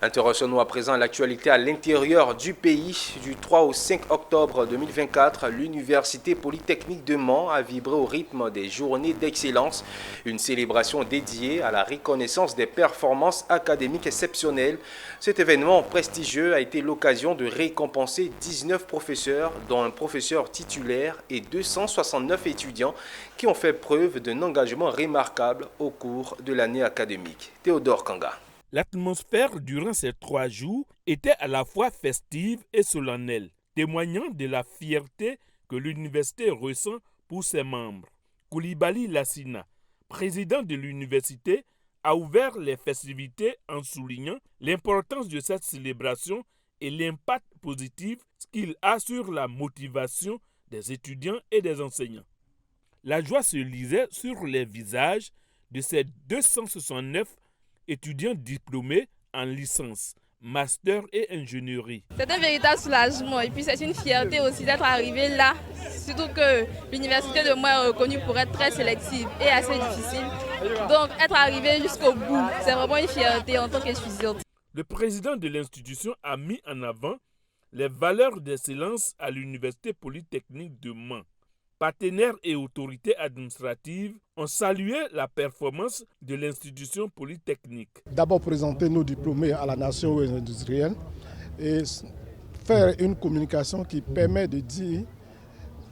Intéressons-nous à présent à l'actualité à l'intérieur du pays. Du 3 au 5 octobre 2024, l'Université Polytechnique de Mans a vibré au rythme des Journées d'Excellence, une célébration dédiée à la reconnaissance des performances académiques exceptionnelles. Cet événement prestigieux a été l'occasion de récompenser 19 professeurs, dont un professeur titulaire et 269 étudiants qui ont fait preuve d'un engagement remarquable au cours de l'année académique. Théodore Kanga. L'atmosphère durant ces 3 jours était à la fois festive et solennelle, témoignant de la fierté que l'université ressent pour ses membres. Koulibaly Lassina, président de l'université, a ouvert les festivités en soulignant l'importance de cette célébration et l'impact positif qu'il a sur la motivation des étudiants et des enseignants. La joie se lisait sur les visages de ces 269 étudiants diplômés en licence, master et ingénierie. C'est un véritable soulagement et puis c'est une fierté aussi d'être arrivé là, surtout que l'université de moi est reconnue pour être très sélective et assez difficile. Donc être arrivé jusqu'au bout, c'est vraiment une fierté en tant qu'étudiante. Le président de l'institution a mis en avant les valeurs d'excellence à l'Université Polytechnique de Mans. Partenaires et autorités administratives ont salué la performance de l'institution polytechnique. D'abord présenter nos diplômés à la nation et aux industriels et faire une communication qui permet de dire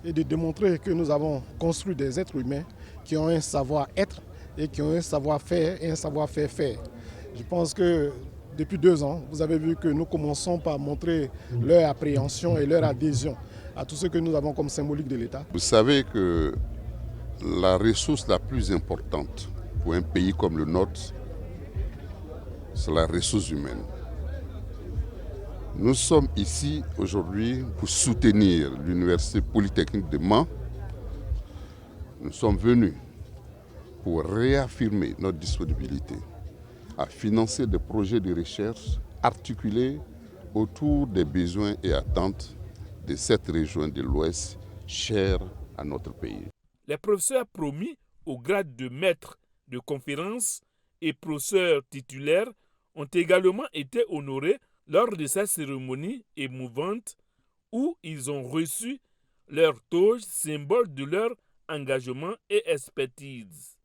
et de démontrer que nous avons construit des êtres humains qui ont un savoir-être et qui ont un savoir-faire et un savoir-faire faire. Je pense que depuis 2 ans, vous avez vu que nous commençons par montrer leur appréhension et leur adhésion à tout ce que nous avons comme symbolique de l'État. Vous savez que la ressource la plus importante pour un pays comme le nôtre, c'est la ressource humaine. Nous sommes ici aujourd'hui pour soutenir l'Université Polytechnique de Mans. Nous sommes venus pour réaffirmer notre disponibilité à financer des projets de recherche articulés autour des besoins et attentes de cette région de l'Ouest chère à notre pays. Les professeurs promis au grade de maître de conférence et professeurs titulaires ont également été honorés lors de cette cérémonie émouvante où ils ont reçu leur toge, symbole de leur engagement et expertise.